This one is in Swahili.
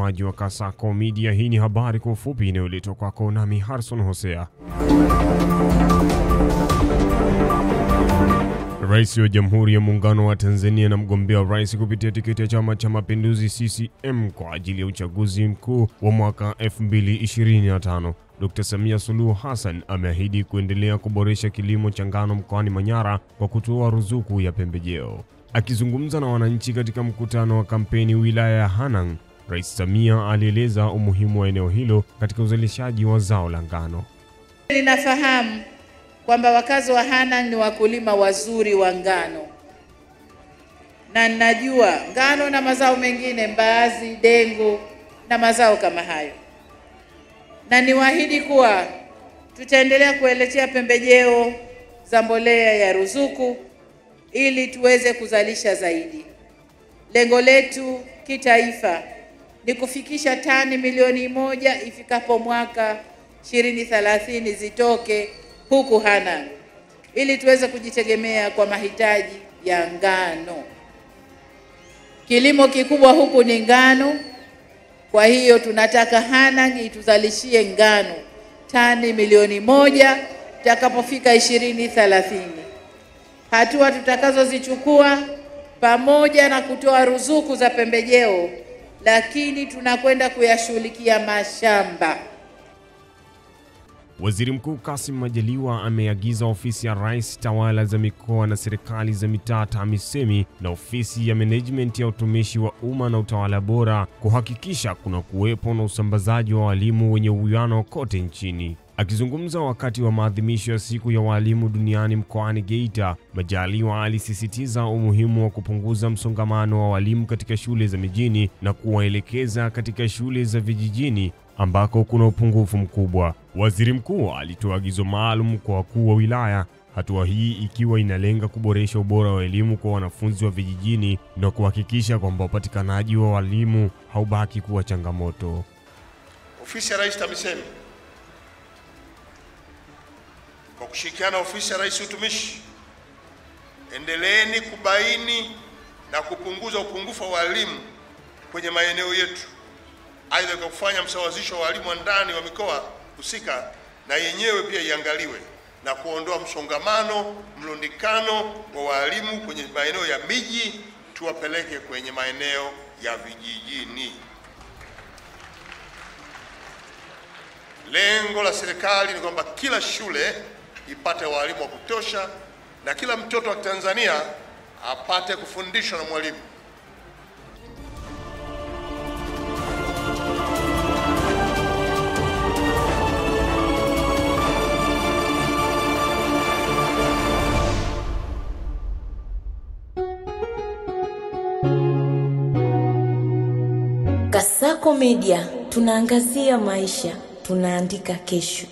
mtazamaji wa Kasako Media. Hii ni habari kwa ufupi inayoletwa kwako nami Harrison Hosea. Rais wa Jamhuri ya Muungano wa Tanzania na mgombea rais kupitia tiketi ya Chama cha Mapinduzi CCM kwa ajili ya uchaguzi mkuu wa mwaka 2025, Dr. Samia Suluhu Hassan ameahidi kuendelea kuboresha kilimo cha ngano mkoani Manyara kwa kutoa ruzuku ya pembejeo. Akizungumza na wananchi katika mkutano wa kampeni wilaya ya Hanang', Rais Samia alieleza umuhimu wa eneo hilo katika uzalishaji wa zao la ngano. Ninafahamu kwamba wakazi wa Hanang' ni wakulima wazuri wa ngano. Na ninajua ngano na mazao mengine, mbaazi, dengu na mazao kama hayo. Na niwaahidi kuwa tutaendelea kuelekea pembejeo za mbolea ya ruzuku ili tuweze kuzalisha zaidi. Lengo letu kitaifa ni kufikisha tani milioni 1 ifikapo mwaka 2030 zitoke huku Hanang' ili tuweze kujitegemea kwa mahitaji ya ngano. Kilimo kikubwa huku ni ngano. Kwa hiyo tunataka Hanang' ituzalishie ngano tani milioni 1 itakapofika 2030. Hatua tutakazozichukua pamoja na kutoa ruzuku za pembejeo, lakini tunakwenda kuyashughulikia mashamba. Waziri Mkuu Kassim Majaliwa ameagiza ofisi ya Rais, tawala za mikoa na serikali za mitaa TAMISEMI na ofisi ya management ya utumishi wa umma na utawala bora kuhakikisha kuna kuwepo na usambazaji wa walimu wenye uwiano kote nchini. Akizungumza wakati wa maadhimisho ya siku ya walimu duniani mkoani Geita, Majaliwa alisisitiza umuhimu wa kupunguza msongamano wa walimu katika shule za mijini na kuwaelekeza katika shule za vijijini ambako kuna upungufu mkubwa. Waziri Mkuu alitoa agizo maalum kwa wakuu wa wilaya, hatua hii ikiwa inalenga kuboresha ubora wa elimu kwa wanafunzi wa vijijini na kuhakikisha kwamba upatikanaji wa walimu haubaki kuwa changamoto. Ofisi ya Rais TAMISEMI kwa kushirikiana na ofisi ya Rais utumishi, endeleeni kubaini na kupunguza upungufu wa walimu kwenye maeneo yetu. Aidha kwa kufanya msawazisho wa walimu wa ndani wa mikoa husika na yenyewe pia iangaliwe na kuondoa msongamano, mlundikano wa walimu kwenye maeneo ya miji, tuwapeleke kwenye maeneo ya vijijini. Lengo la serikali ni kwamba kila shule ipate walimu wa kutosha na kila mtoto wa Tanzania apate kufundishwa na mwalimu. Kasako Media, tunaangazia maisha, tunaandika kesho.